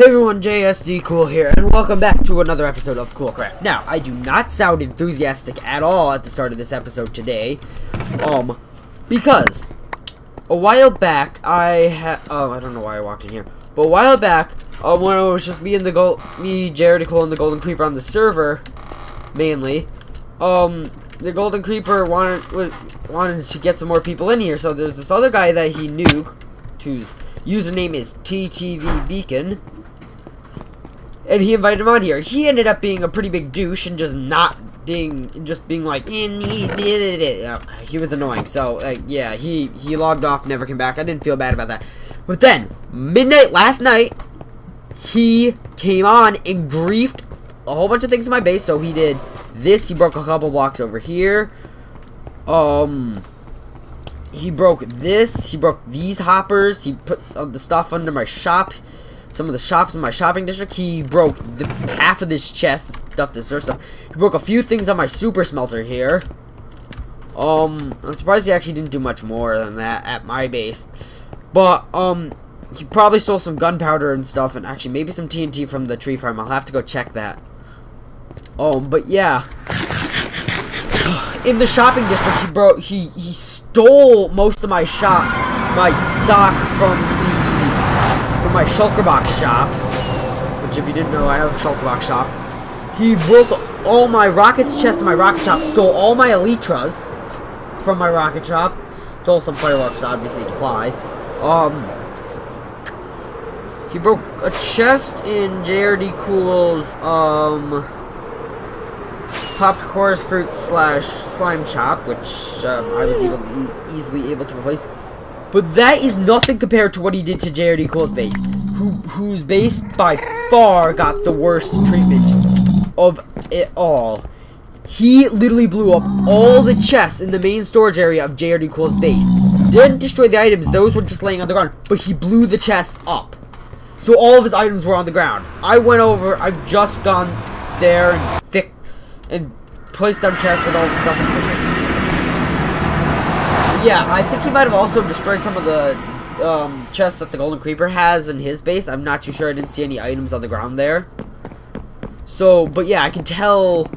Hey everyone, JSD Cool here, and welcome back to another episode of Coolcraft. Now, I do not sound enthusiastic at all at the start of this episode today, because a while back I don't know why I walked in here, but a while back, when it was just Jared Cole, and the Golden Creeper on the server, mainly, the Golden Creeper wanted to get some more people in here, so there's this other guy that he knew, whose username is ttvbecon. And he invited him on here. He ended up being a pretty big douche and just being like, he was annoying. So, yeah, he logged off, never came back. I didn't feel bad about that. But then, midnight last night, he came on and griefed a whole bunch of things in my base. So he did this. He broke a couple blocks over here. He broke this. He broke these hoppers. He put the stuff under my shop. Some of the shops in my shopping district. He broke half of this chest, this stuff. He broke a few things on my super smelter here. I'm surprised he actually didn't do much more than that at my base. But, he probably stole some gunpowder and stuff, and actually maybe some TNT from the tree farm. I'll have to go check that. But yeah. In the shopping district, he stole most of my stock from my shulker box shop, which if you didn't know, I have a shulker box shop. He broke all my rockets chest in my rocket shop, stole all my elytras from my rocket shop, stole some fireworks obviously to fly. He broke a chest in JRD Cool's popped chorus fruit / slime shop, which I was easily able to replace. But that is nothing compared to what he did to JRD Cole's base, whose base by far got the worst treatment of it all. He literally blew up all the chests in the main storage area of JRD Cole's base. Didn't destroy the items, those were just laying on the ground, but he blew the chests up. So all of his items were on the ground. I've just gone there and placed down chests with all the stuff in the Yeah, I think he might have also destroyed some of the chests that the Golden Creeper has in his base. I'm not too sure. I didn't see any items on the ground there. So, but yeah, I can tell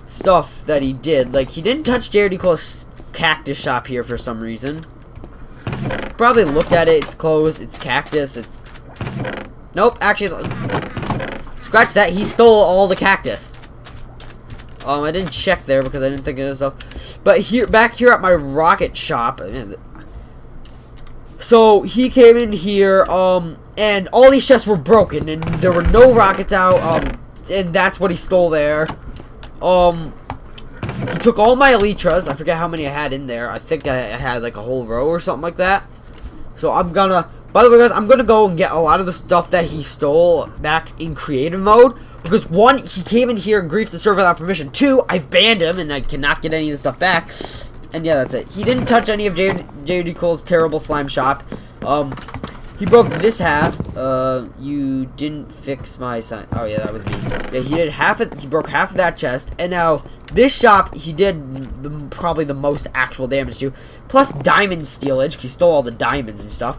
stuff that he did. Like, he didn't touch JRD Cole's cactus shop here for some reason. Probably looked at it. It's closed. It's cactus. It's... Nope, actually, scratch that. He stole all the cactus. I didn't check there because I didn't think of this stuff. But back here at my rocket shop, so he came in here, and all these chests were broken, and there were no rockets out, and that's what he stole there. He took all my elytras. I forget how many I had in there. I think I had like a whole row or something like that. So by the way, guys, I'm gonna go and get a lot of the stuff that he stole back in creative mode. Because, one, he came in here and griefed the server without permission. Two, I've banned him and I cannot get any of the stuff back. And yeah, that's it. He didn't touch any of JD Cole's terrible slime shop. He broke this half. You didn't fix my sign. Oh yeah, that was me. Yeah, he broke half of that chest. And now, this shop, he did probably the most actual damage to. Plus diamond stealage. He stole all the diamonds and stuff.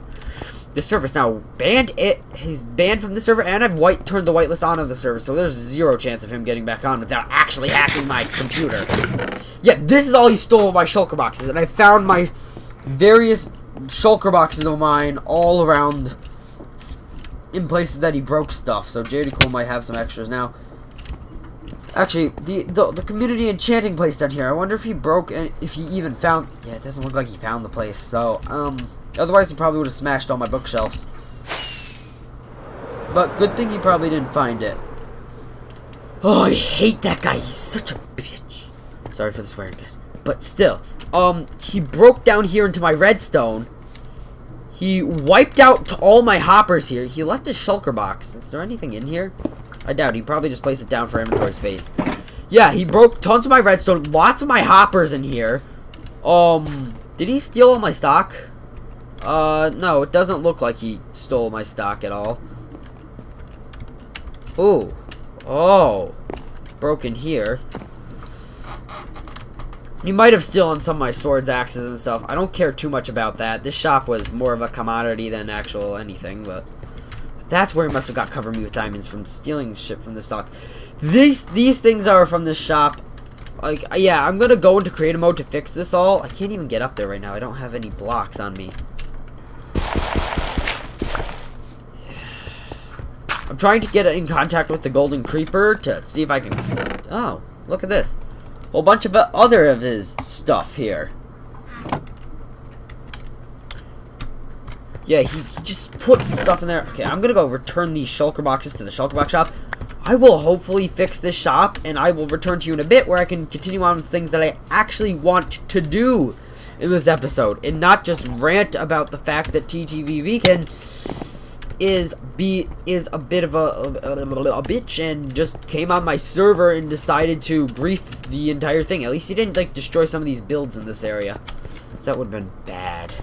The server's now banned. He's banned from the server, and I've turned the whitelist on of the server, so there's zero chance of him getting back on without actually hacking my computer. Yeah, this is all he stole of my shulker boxes, and I found my various shulker boxes of mine all around in places that he broke stuff, so JD Cole might have some extras now. Actually, the community enchanting place down here, I wonder if he broke, and if he even found... Yeah, it doesn't look like he found the place, so, otherwise, he probably would have smashed all my bookshelves. But good thing he probably didn't find it. Oh, I hate that guy. He's such a bitch. Sorry for the swearing, guys. But still, he broke down here into my redstone. He wiped out all my hoppers here. He left his shulker box. Is there anything in here? I doubt. He probably just placed it down for inventory space. Yeah, he broke tons of my redstone. Lots of my hoppers in here. Did he steal all my stock? No, it doesn't look like he stole my stock at all. Ooh. Oh. Broken here. He might have stolen some of my swords, axes, and stuff. I don't care too much about that. This shop was more of a commodity than actual anything, but That's where he must have got covered me with diamonds from stealing shit from the stock. These things are from the shop. Like, yeah, I'm gonna go into creative mode to fix this all. I can't even get up there right now. I don't have any blocks on me. I'm trying to get in contact with the golden creeper to see if I can... Oh, look at this. A whole bunch of other of his stuff here. Yeah, he just put stuff in there. Okay, I'm gonna go return these shulker boxes to the shulker box shop. I will hopefully fix this shop, and I will return to you in a bit where I can continue on with things that I actually want to do in this episode, and not just rant about the fact that ttvbecon is a bit of a bitch and just came on my server and decided to grief the entire thing. At least he didn't like destroy some of these builds in this area. That would have been bad.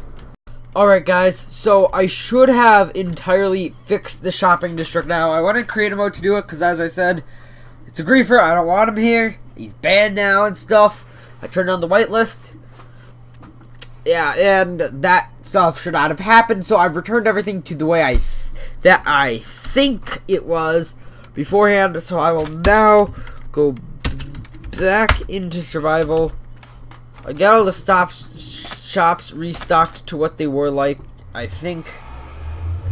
Alright guys, so I should have entirely fixed the shopping district now. I wanted creative mode to do it because, as I said, it's a griefer. I don't want him here. He's banned now and stuff. I turned on the whitelist. Yeah, and that stuff should not have happened, so I've returned everything to the way I think it was beforehand. So I will now go back into survival. I got all the shops restocked to what they were like, I think,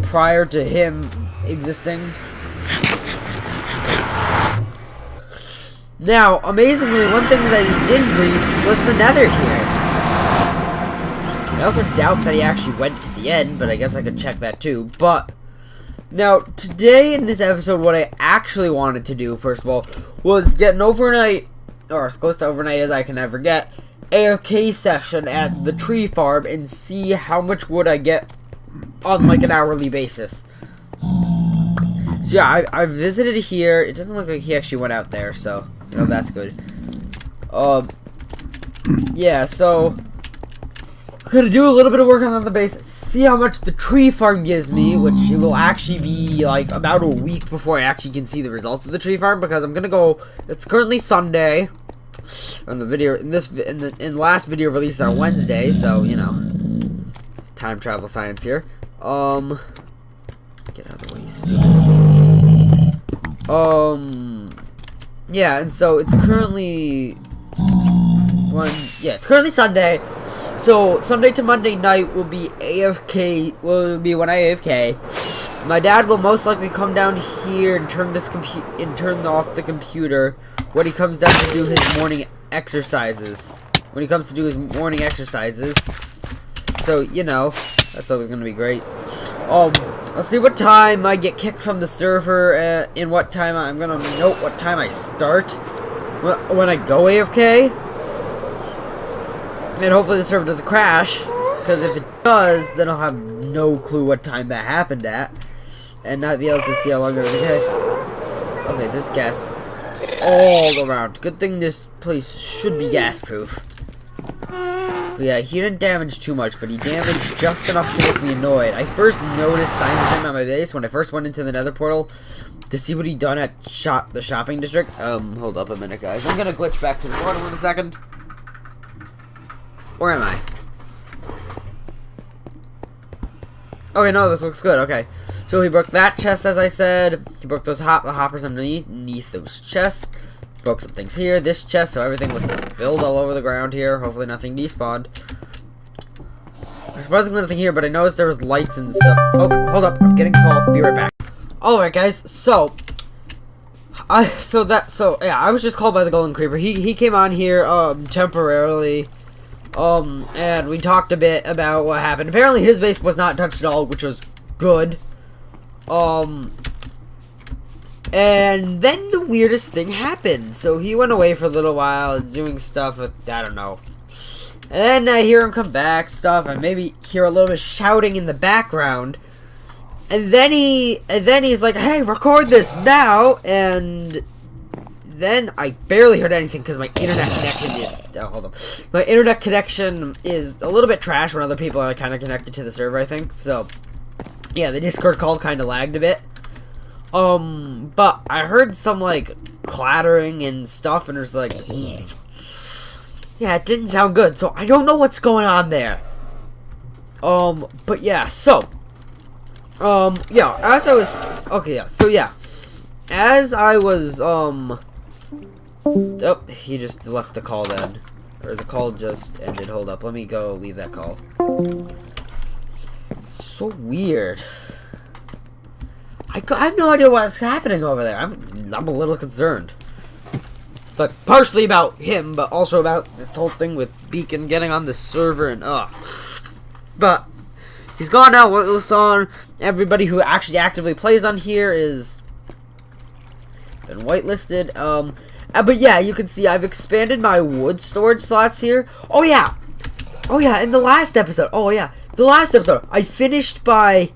prior to him existing. Now, amazingly, one thing that he did grief was the nether here. I also doubt that he actually went to the end, but I guess I could check that too. But now, today in this episode, what I actually wanted to do, first of all, was get an overnight, or as close to overnight as I can ever get, AFK session at the tree farm and see how much wood I get on like an hourly basis. So yeah, I visited here. It doesn't look like he actually went out there, so you know that's good. Yeah, so I'm gonna do a little bit of work on the base, see how much the tree farm gives me, which it will actually be like about a week before I actually can see the results of the tree farm, because I'm gonna go. It's currently Sunday. On the video in the last video released on Wednesday, so you know, time travel science here. Get out of the way, you stupid. Yeah, and so it's currently it's currently Sunday. So Sunday to Monday night will be AFK. Will be when I AFK. My dad will most likely come down here and turn off the computer when he comes down to do his morning exercises. So, you know, that's always going to be great. Let's see what time I get kicked from the server, and what time I'm going to note what time I start when I go AFK. And hopefully the server doesn't crash, because if it does, then I'll have no clue what time that happened at, and not be able to see how long it was okay. Okay, there's gas all around. Good thing this place should be gas proof. But yeah, he didn't damage too much, but he damaged just enough to make me annoyed. I first noticed signs of him on my base when I first went into the nether portal to see what he'd done at the shopping district. Hold up a minute, guys. I'm gonna glitch back to the portal in a second. Where am I? Okay, no, this looks good. Okay. So he broke that chest, as I said. He broke those the hoppers underneath those chests. Broke some things here. This chest, so everything was spilled all over the ground here. Hopefully nothing despawned. Surprisingly nothing here, but I noticed there was lights and stuff. Oh, hold up. I'm getting a call. Be right back. Alright, guys. So I was just called by the golden creeper. He came on here temporarily. And we talked a bit about what happened. Apparently his base was not touched at all, which was good. And then the weirdest thing happened. So he went away for a little while doing stuff with, I don't know. And then I hear him come back, stuff, and maybe hear a little bit of shouting in the background. And then he's like, hey, record this now. And then I barely heard anything because my internet connection is, my internet connection is a little bit trash when other people are kind of connected to the server, I think. So yeah, the Discord call kind of lagged a bit. But I heard some like clattering and stuff, and it was like, yeah, it didn't sound good. So I don't know what's going on there. But yeah, so Yeah, as I was, okay, yeah, so yeah, as I was, oh, he just left the call then, or the call just ended. Hold up, let me go leave that call. It's so weird. I have no idea what's happening over there. I'm a little concerned. But partially about him, but also about this whole thing with Beacon getting on the server and But he's gone now. What's on? Everybody who actually actively plays on here is been whitelisted. But yeah, you can see I've expanded my wood storage slots here. Oh yeah, in the last episode. Oh yeah, the last episode I finished by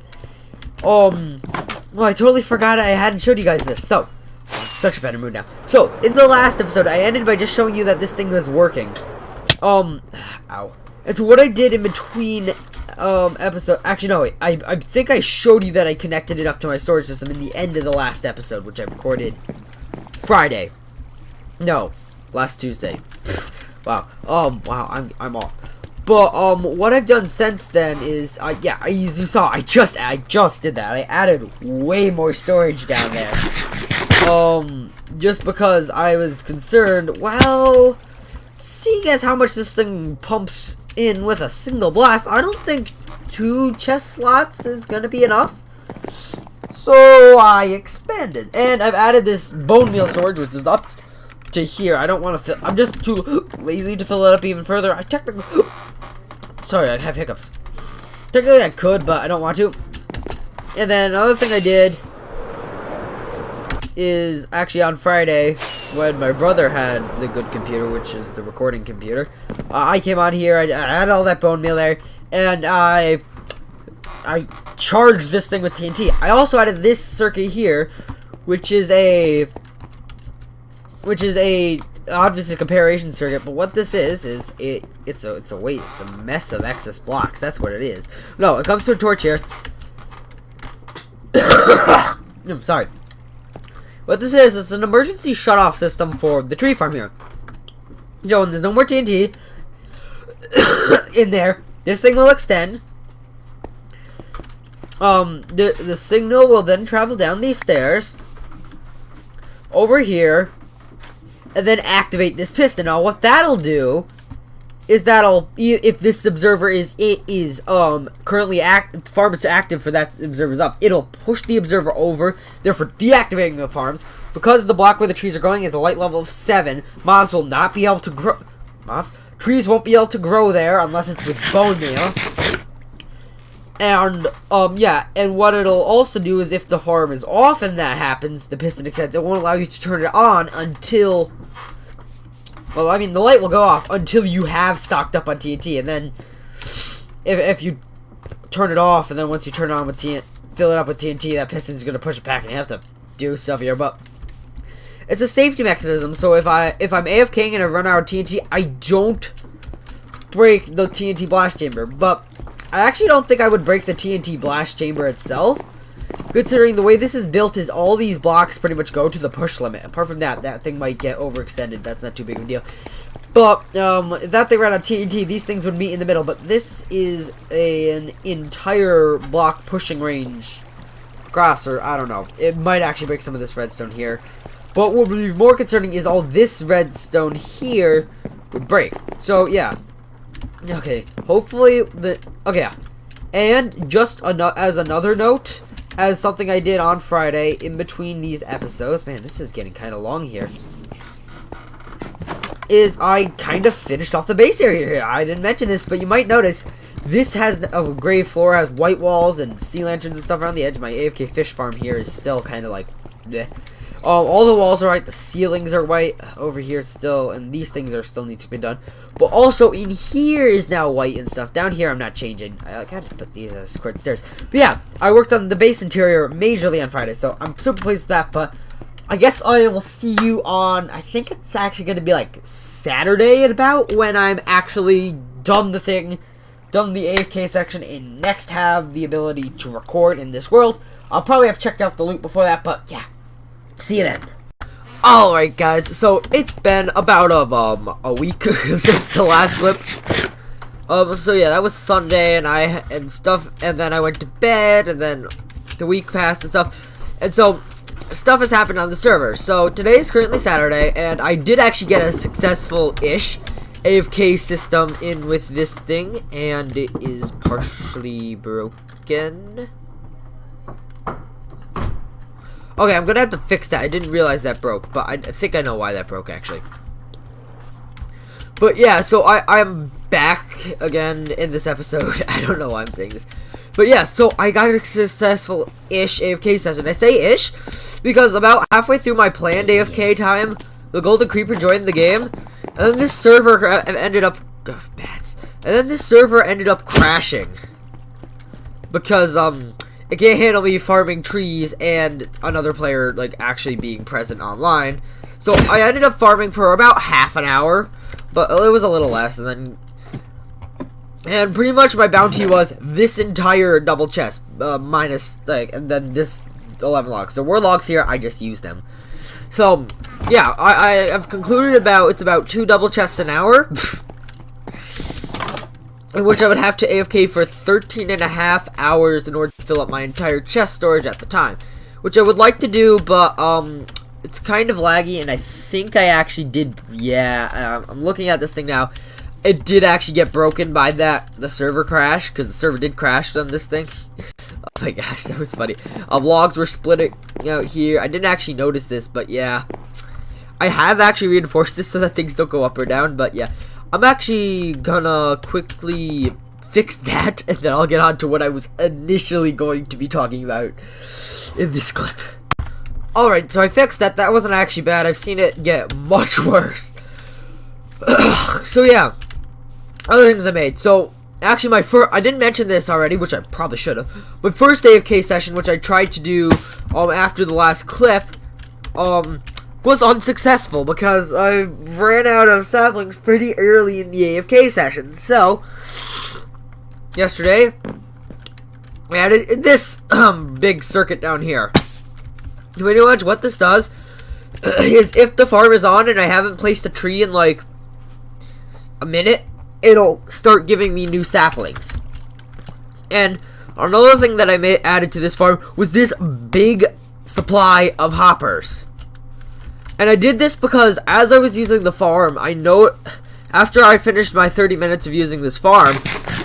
well, I totally forgot I hadn't showed you guys this. So, I'm in such a better mood now. So, in the last episode, I ended by just showing you that this thing was working. Ow. And so what I did in between, episode, actually no, wait, I think I showed you that I connected it up to my storage system in the end of the last episode, which I recorded Friday. No, last Tuesday. Wow. Wow, I'm off. But what I've done since then is, yeah, as you saw, I just did that. I added way more storage down there. Just because I was concerned. Well, seeing as how much this thing pumps in with a single blast, I don't think 2 chest slots is gonna be enough. So I expanded, and I've added this bone meal storage, which is up to here. I don't want to fill. I'm just too lazy to fill it up even further. I technically. Sorry, I have hiccups. Technically I could, but I don't want to. And then another thing I did is actually on Friday, when my brother had the good computer, which is the recording computer, I came on here, I added all that bone meal there, and I charged this thing with TNT. I also added this circuit here, which is a obviously comparison circuit, but what this is it's a mess of excess blocks. That's what it is. No, it comes to a torch here. I'm sorry. What this is, it's an emergency shut-off system for the tree farm here. So when there's no more TNT in there, this thing will extend. The signal will then travel down these stairs over here, and then activate this piston. Now, what that'll do is if this observer is currently farm is active for that observer's up, it'll push the observer over, therefore deactivating the farms. Because the block where the trees are going is a light level of 7, mobs will not be able to grow. Trees won't be able to grow there unless it's with bone meal. And, yeah, and what it'll also do is if the farm is off and that happens, the piston extends, it won't allow you to turn it on until, well, I mean, the light will go off until you have stocked up on TNT, and then, if you turn it off, and then once you turn it on with TNT, fill it up with TNT, that piston's gonna push it back, and you have to do stuff here, but it's a safety mechanism, so if I'm AFKing and I run out of TNT, I don't break the TNT blast chamber, but I actually don't think I would break the TNT blast chamber itself, considering the way this is built is all these blocks pretty much go to the push limit. Apart from that, that thing might get overextended. That's not too big of a deal. But, if that thing ran on TNT, these things would meet in the middle. But this is an entire block pushing range across, or I don't know. It might actually break some of this redstone here. But what would be more concerning is all this redstone here would break. So, yeah. Okay, hopefully okay, yeah. And just as another note, as something I did on Friday in between these episodes, man, this is getting kind of long here, is I kind of finished off the base area here. I didn't mention this, but you might notice this has a gray floor, has white walls and sea lanterns and stuff around the edge. My AFK fish farm here is still kind of like bleh. All the walls are white, the ceilings are white over here still, and these things are still need to be done. But also in here is now white and stuff. Down here I'm not changing. I gotta put these as squared stairs. But yeah, I worked on the base interior majorly on Friday, so I'm super pleased with that. But I guess I will see you on, I think it's actually gonna be like Saturday at about, when I'm actually done the AFK section, and next have the ability to record in this world. I'll probably have checked out the loot before that, but yeah. See you then. Alright guys, so it's been about a week since the last clip. So yeah, that was Sunday and then I went to bed, and then the week passed and stuff, and so stuff has happened on the server. So today is currently Saturday, and I did actually get a successful-ish AFK system in with this thing, and it is partially broken. Okay, I'm gonna have to fix that. I didn't realize that broke, but I think I know why that broke, actually. But yeah, so I'm back again in this episode. I don't know why I'm saying this. But yeah, so I got a successful-ish AFK session. I say ish because about halfway through my planned AFK time, the Golden Creeper joined the game, and then this server ended up... Oh, bats. And then this server ended up crashing. Because, it can't handle me farming trees and another player, like, actually being present online. So I ended up farming for about half an hour, but it was a little less, and pretty much my bounty was this entire double chest, minus, like, and then this 11 logs. There were logs here, I just used them. So, yeah, I've concluded it's about 2 double chests an hour, in which I would have to AFK for 13.5 hours in order to fill up my entire chest storage at the time. Which I would like to do, but, it's kind of laggy, and I think I actually did, yeah, I'm looking at this thing now. It did actually get broken by the server crash, because the server did crash on this thing. Oh my gosh, that was funny. Logs were splitting out here. I didn't actually notice this, but yeah. I have actually reinforced this so that things don't go up or down, but yeah. I'm actually gonna quickly fix that, and then I'll get on to what I was initially going to be talking about in this clip. Alright, so I fixed that. That wasn't actually bad. I've seen it get much worse. So yeah. Other things I made. So, actually I didn't mention this already, which I probably should have. My first AFK session, which I tried to do after the last clip, was unsuccessful because I ran out of saplings pretty early in the AFK session. So, yesterday, I added this big circuit down here. Pretty much what this does is if the farm is on and I haven't placed a tree in like a minute, it'll start giving me new saplings. And another thing that I added to this farm was this big supply of hoppers. And I did this because as I was using the farm, I know after I finished my 30 minutes of using this farm,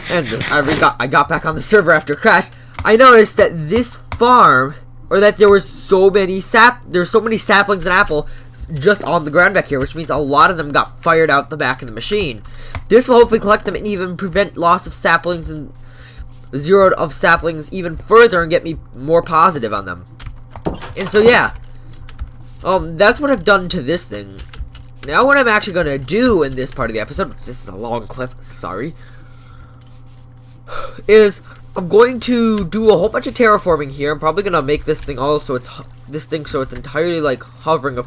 and I got back on the server after crash, I noticed that this farm, or that there was so many saplings and apple just on the ground back here, which means a lot of them got fired out the back of the machine. This will hopefully collect them and even prevent loss of saplings and zero of saplings even further and get me more positive on them. And so yeah, that's what I've done to this thing. Now what I'm actually gonna do in this part of the episode, this is a long clip, sorry, is I'm going to do a whole bunch of terraforming here. I'm probably gonna make this thing so it's entirely like hovering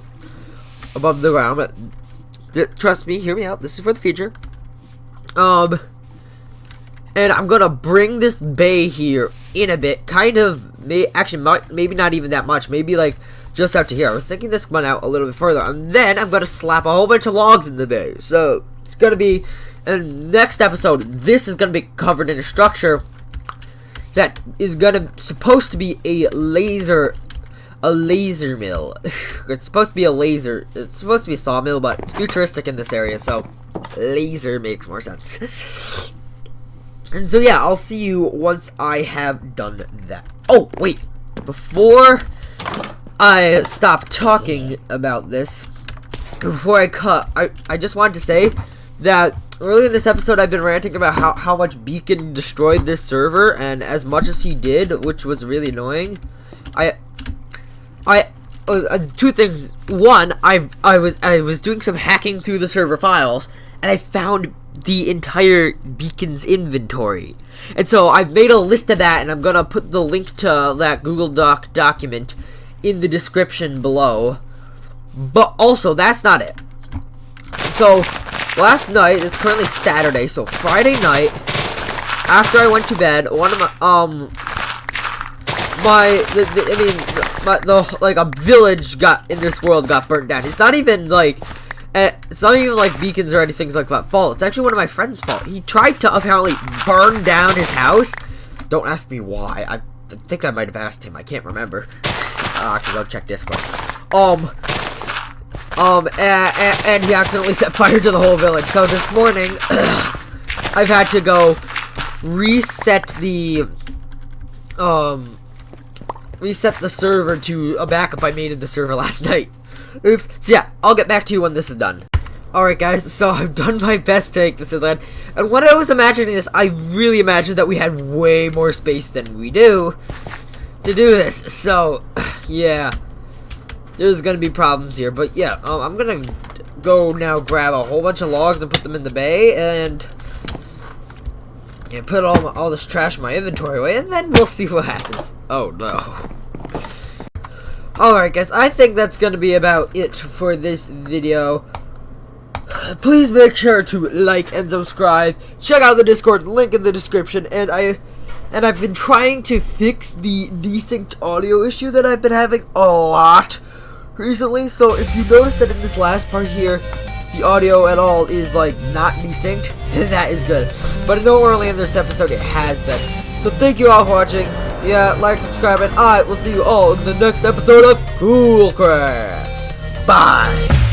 above the ground. Trust me, hear me out. This is for the future. And I'm gonna bring this bay here in a bit. Kind of, maybe not even that much. Maybe like just out to here. I was thinking this went out a little bit further, and then I'm gonna slap a whole bunch of logs in the bay. So it's gonna be in the next episode. This is gonna be covered in a structure that is supposed to be a laser mill. It's supposed to be it's supposed to be a sawmill, but it's futuristic in this area, so laser makes more sense. And so yeah, I'll see you once I have done that. Oh, wait. Before I stop talking about this, before I cut, I just wanted to say that earlier in this episode I've been ranting about how much Beacon destroyed this server, and as much as he did, which was really annoying. Two things. One, I was doing some hacking through the server files, and I found the entire Beacon's inventory. And so I've made a list of that, and I'm gonna put the link to that Google Doc document in the description below. But also, that's not it. So last night, it's currently Saturday, so Friday night, after I went to bed, one of my, like a village in this world got burnt down. It's not even like Beacon's or anything like that fault. It's actually one of my friend's fault. He tried to apparently burn down his house. Don't ask me why. think I might have asked him. I can't remember. I can go check Discord. And he accidentally set fire to the whole village. So this morning, I've had to go reset the server to a backup I made in the server last night. Oops. So yeah, I'll get back to you when this is done. Alright guys, so I've done my best to make this in land. And when I was imagining this, I really imagined that we had way more space than we do to do this. So, yeah. There's gonna be problems here. But yeah, I'm gonna go now grab a whole bunch of logs and put them in the bay. And put all this trash in my inventory away. And then we'll see what happens. Oh no. Alright guys, I think that's gonna be about it for this video. Please make sure to like and subscribe. Check out the Discord link in the description. And I've been trying to fix the desynced audio issue that I've been having a lot recently. So if you notice that in this last part here, the audio at all is like not desynced, then that is good. But no, early in this episode it has been. So thank you all for watching. Yeah, like, subscribe, and I will see you all in the next episode of Cool Crap. Bye.